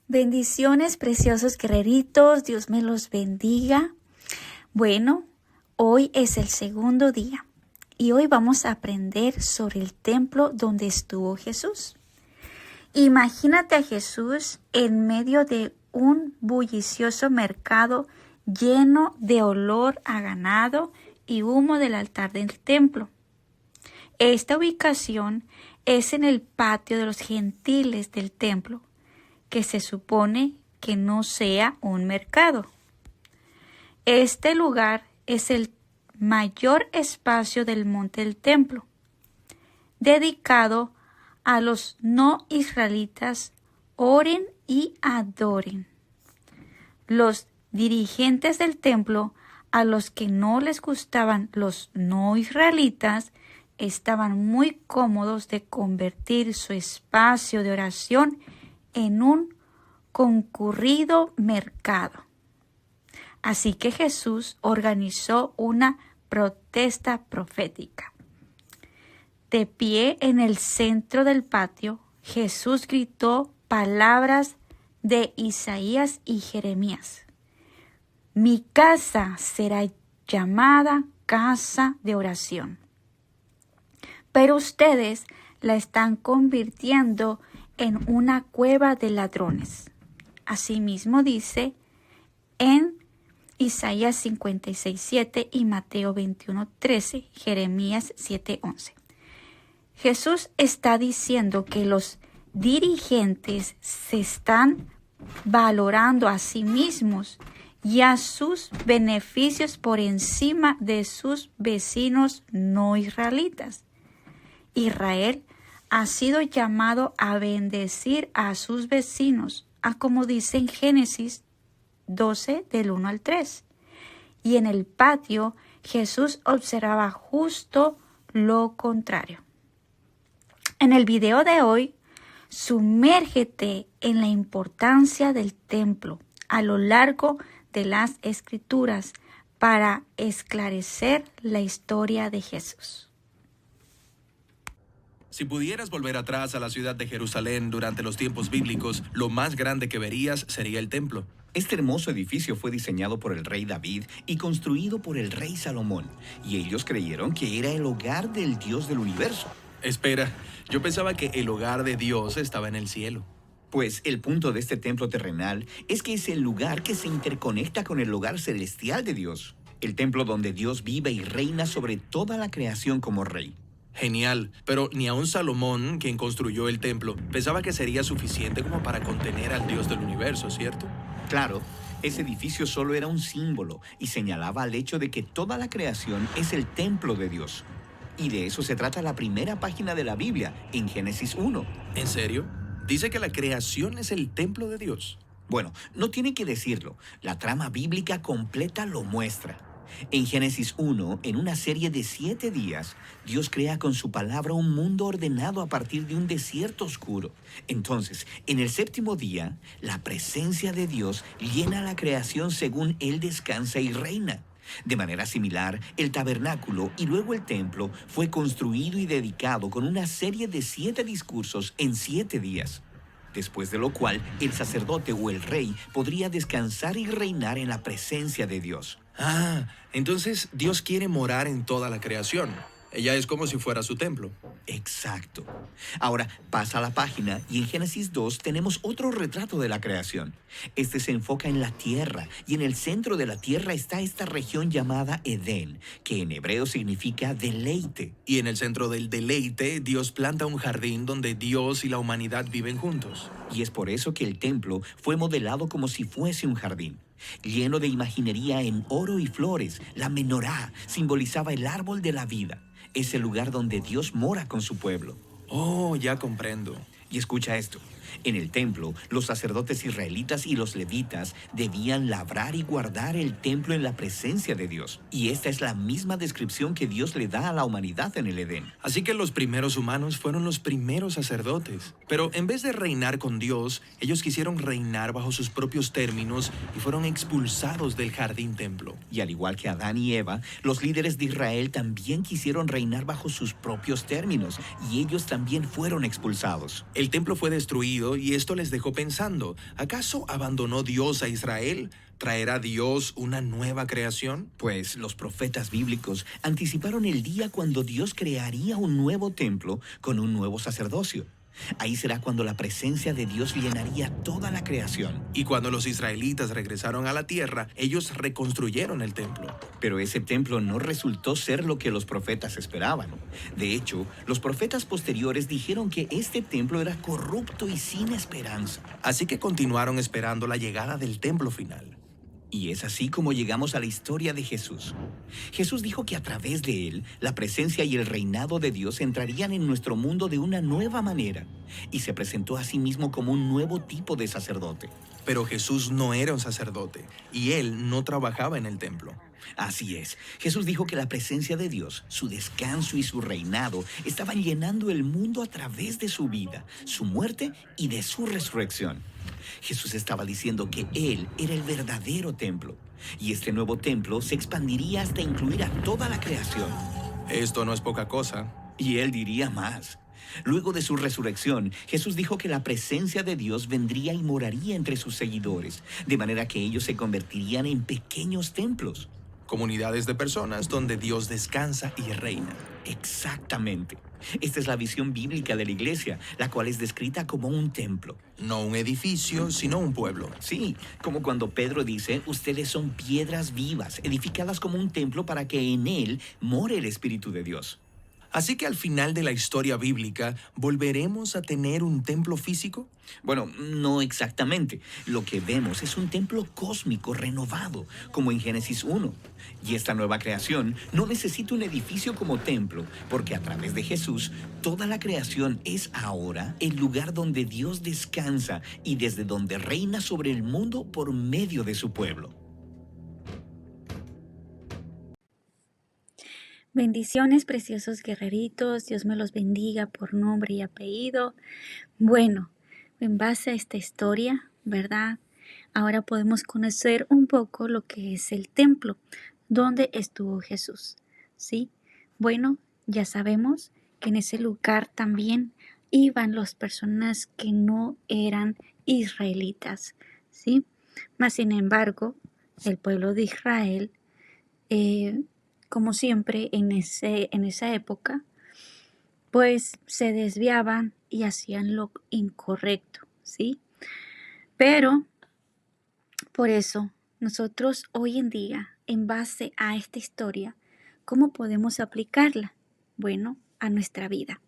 Bendiciones, preciosos guerreritos, Dios me los bendiga. Bueno, hoy es el segundo día y hoy vamos a aprender sobre el templo donde estuvo Jesús. Imagínate a Jesús en medio de un bullicioso mercado lleno de olor a ganado y humo del altar del templo. Esta ubicación es en el patio de los gentiles del templo, que se supone que no sea un mercado. Este lugar es el mayor espacio del monte del templo, dedicado a los no israelitas oren y adoren. Los dirigentes del templo, a los que no les gustaban los no israelitas, estaban muy cómodos de convertir su espacio de oración en un concurrido mercado. Así que Jesús organizó una protesta profética. De pie en el centro del patio, Jesús gritó palabras de Isaías y Jeremías. Mi casa será llamada casa de oración, pero ustedes la están convirtiendo en una cueva de ladrones. Asimismo dice en Isaías 56:7 y Mateo 21:13, Jeremías 7:11. Jesús está diciendo que los dirigentes se están valorando a sí mismos y a sus beneficios por encima de sus vecinos no israelitas. Israel ha sido llamado a bendecir a sus vecinos, como dice en Génesis 12, del 1 al 3. Y en el patio, Jesús observaba justo lo contrario. En el video de hoy, sumérgete en la importancia del templo a lo largo de las Escrituras para esclarecer la historia de Jesús. Si pudieras volver atrás a la ciudad de Jerusalén durante los tiempos bíblicos, lo más grande que verías sería el templo. Este hermoso edificio fue diseñado por el rey David y construido por el rey Salomón, y ellos creyeron que era el hogar del Dios del universo. Espera, yo pensaba que el hogar de Dios estaba en el cielo. Pues el punto de este templo terrenal es que es el lugar que se interconecta con el hogar celestial de Dios, el templo donde Dios vive y reina sobre toda la creación como rey. Genial, pero ni aun Salomón, quien construyó el templo, pensaba que sería suficiente como para contener al Dios del universo, ¿cierto? Claro, ese edificio solo era un símbolo y señalaba al hecho de que toda la creación es el templo de Dios. Y de eso se trata la primera página de la Biblia, en Génesis 1. ¿En serio? ¿Dice que la creación es el templo de Dios? Bueno, no tiene que decirlo. La trama bíblica completa lo muestra. En Génesis 1, en una serie de 7 días, Dios crea con su palabra un mundo ordenado a partir de un desierto oscuro. Entonces, en el 7º día, la presencia de Dios llena la creación según Él descansa y reina. De manera similar, el tabernáculo y luego el templo fue construido y dedicado con una serie de 7 discursos en 7 días. Después de lo cual, el sacerdote o el rey podría descansar y reinar en la presencia de Dios. Entonces Dios quiere morar en toda la creación. Ella es como si fuera su templo. Exacto. Ahora pasa a la página y en Génesis 2 tenemos otro retrato de la creación. Este se enfoca en la tierra y en el centro de la tierra está esta región llamada Edén, que en hebreo significa deleite. Y en el centro del deleite, Dios planta un jardín donde Dios y la humanidad viven juntos. Y es por eso que el templo fue modelado como si fuese un jardín. Lleno de imaginería en oro y flores, la menorá simbolizaba el árbol de la vida. Es el lugar donde Dios mora con su pueblo. Oh, ya comprendo. Y escucha esto. En el templo, los sacerdotes israelitas y los levitas debían labrar y guardar el templo en la presencia de Dios. Y esta es la misma descripción que Dios le da a la humanidad en el Edén. Así que los primeros humanos fueron los primeros sacerdotes. Pero en vez de reinar con Dios, ellos quisieron reinar bajo sus propios términos y fueron expulsados del jardín templo. Y al igual que Adán y Eva, los líderes de Israel también quisieron reinar bajo sus propios términos, y ellos también fueron expulsados. El templo fue destruido silencio y esto les dejó pensando, ¿acaso abandonó Dios a Israel? ¿Traerá Dios una nueva creación? Pues los profetas bíblicos anticiparon el día cuando Dios crearía un nuevo templo con un nuevo sacerdocio. Ahí será cuando la presencia de Dios llenaría toda la creación. Y cuando los israelitas regresaron a la tierra, ellos reconstruyeron el templo. Pero ese templo no resultó ser lo que los profetas esperaban. De hecho, los profetas posteriores dijeron que este templo era corrupto y sin esperanza. Así que continuaron esperando la llegada del templo final. Y es así como llegamos a la historia de Jesús. Jesús dijo que a través de él, la presencia y el reinado de Dios entrarían en nuestro mundo de una nueva manera, y se presentó a sí mismo como un nuevo tipo de sacerdote. Pero Jesús no era un sacerdote, y él no trabajaba en el templo. Así es, Jesús dijo que la presencia de Dios, su descanso y su reinado estaban llenando el mundo a través de su vida, su muerte y de su resurrección. Jesús estaba diciendo que Él era el verdadero templo, y este nuevo templo se expandiría hasta incluir a toda la creación. Esto no es poca cosa. Y Él diría más. Luego de su resurrección, Jesús dijo que la presencia de Dios vendría y moraría entre sus seguidores, de manera que ellos se convertirían en pequeños templos. Comunidades de personas donde Dios descansa y reina. Exactamente. Esta es la visión bíblica de la iglesia, la cual es descrita como un templo. No un edificio, sino un pueblo. Sí, como cuando Pedro dice, ustedes son piedras vivas, edificadas como un templo para que en él more el Espíritu de Dios. Así que al final de la historia bíblica, ¿volveremos a tener un templo físico? Bueno, no exactamente. Lo que vemos es un templo cósmico renovado, como en Génesis 1. Y esta nueva creación no necesita un edificio como templo, porque a través de Jesús, toda la creación es ahora el lugar donde Dios descansa y desde donde reina sobre el mundo por medio de su pueblo. Bendiciones, preciosos guerreritos. Dios me los bendiga por nombre y apellido. Bueno, en base a esta historia, ¿verdad? Ahora podemos conocer un poco lo que es el templo, donde estuvo Jesús, ¿sí? Bueno, ya sabemos que en ese lugar también iban las personas que no eran israelitas, ¿sí? Mas, sin embargo, el pueblo de Israel, como siempre en esa época, pues se desviaban y hacían lo incorrecto, ¿sí? Pero por eso nosotros hoy en día, en base a esta historia, ¿cómo podemos aplicarla? Bueno, a nuestra vida.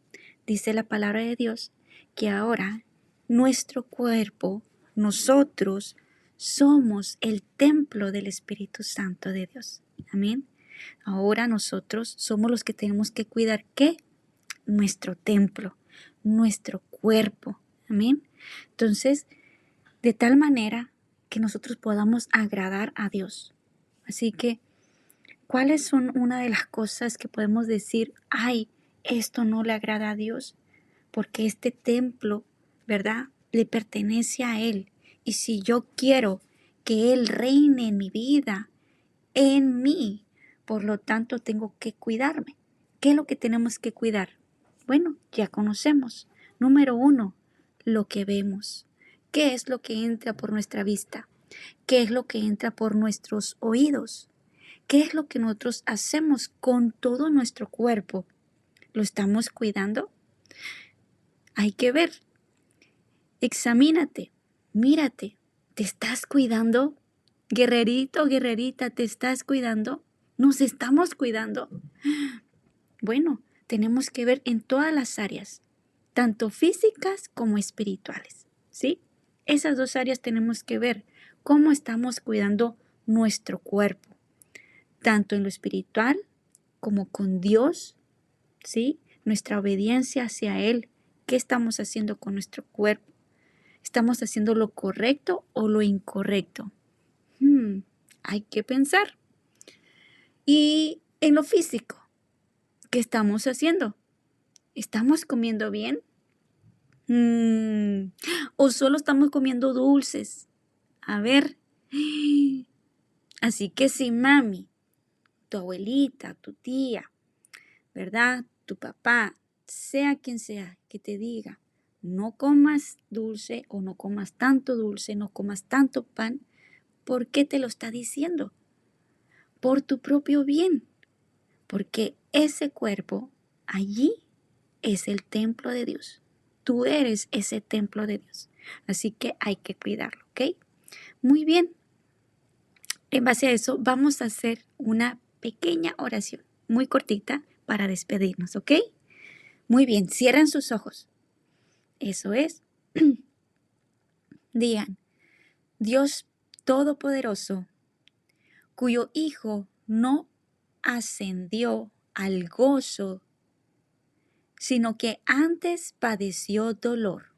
Dice la palabra de Dios que ahora nuestro cuerpo, nosotros somos el templo del Espíritu Santo de Dios. Amén. Ahora nosotros somos los que tenemos que cuidar, ¿qué? Nuestro templo, nuestro cuerpo. Amén. Entonces, de tal manera que nosotros podamos agradar a Dios. Así que, ¿cuáles son una de las cosas que podemos decir, ay, esto no le agrada a Dios? Porque este templo, ¿verdad? Le pertenece a Él. Y si yo quiero que Él reine en mi vida, en mí, por lo tanto tengo que cuidarme. ¿Qué es lo que tenemos que cuidar? Bueno, ya conocemos. Número 1, lo que vemos. ¿Qué es lo que entra por nuestra vista? ¿Qué es lo que entra por nuestros oídos? ¿Qué es lo que nosotros hacemos con todo nuestro cuerpo? ¿Lo estamos cuidando? Hay que ver. Examínate, mírate. ¿Te estás cuidando? Guerrerito, guerrerita, ¿te estás cuidando? ¿Nos estamos cuidando? Bueno, tenemos que ver en todas las áreas, tanto físicas como espirituales, ¿sí? Esas dos áreas tenemos que ver cómo estamos cuidando nuestro cuerpo, tanto en lo espiritual como con Dios, ¿sí? Nuestra obediencia hacia Él. ¿Qué estamos haciendo con nuestro cuerpo? ¿Estamos haciendo lo correcto o lo incorrecto? Hay que pensar. Y en lo físico, ¿qué estamos haciendo? ¿Estamos comiendo bien? ¿O solo estamos comiendo dulces? A ver. Así que si mami, tu abuelita, tu tía, ¿verdad? Tu papá, sea quien sea que te diga, no comas dulce o no comas tanto dulce, no comas tanto pan. ¿Por qué te lo está diciendo? Por tu propio bien, porque ese cuerpo allí es el templo de Dios. Tú eres ese templo de Dios. Así que hay que cuidarlo, ¿ok? Muy bien. En base a eso, vamos a hacer una pequeña oración, muy cortita, para despedirnos, ¿ok? Muy bien, cierren sus ojos. Eso es. Digan, Dios Todopoderoso, cuyo Hijo no ascendió al gozo, sino que antes padeció dolor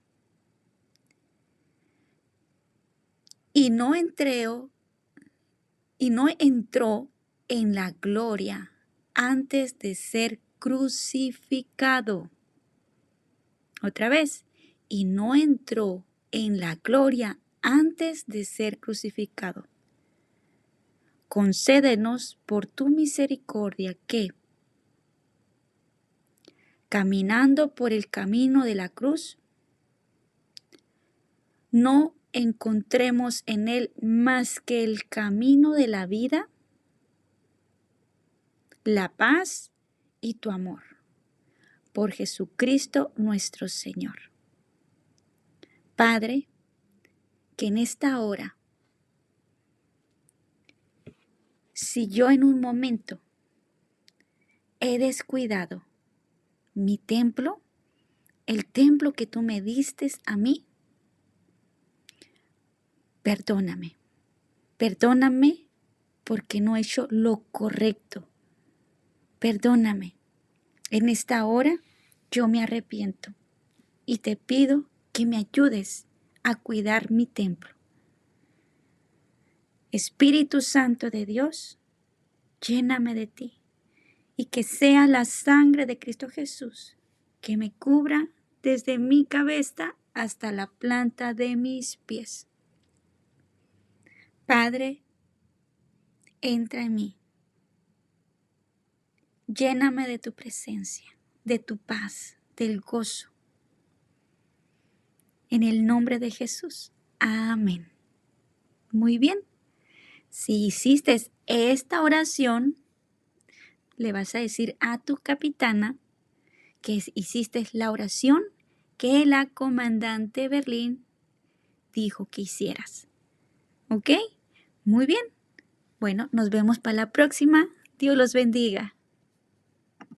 y no entró en la gloria antes de ser crucificado. Otra vez, y no entró en la gloria antes de ser crucificado. Concédenos por tu misericordia que, caminando por el camino de la cruz, no encontremos en él más que el camino de la vida, la paz y tu amor. Por Jesucristo nuestro Señor. Padre, que en esta hora, si yo en un momento he descuidado mi templo, el templo que tú me diste a mí, perdóname. Perdóname porque no he hecho lo correcto. Perdóname. En esta hora yo me arrepiento y te pido que me ayudes a cuidar mi templo. Espíritu Santo de Dios, lléname de ti y que sea la sangre de Cristo Jesús que me cubra desde mi cabeza hasta la planta de mis pies. Padre, entra en mí. Lléname de tu presencia, de tu paz, del gozo. En el nombre de Jesús. Amén. Muy bien. Si hiciste esta oración, le vas a decir a tu capitana que hiciste la oración que la comandante Berlín dijo que hicieras. ¿Ok? Muy bien. Bueno, nos vemos para la próxima. Dios los bendiga.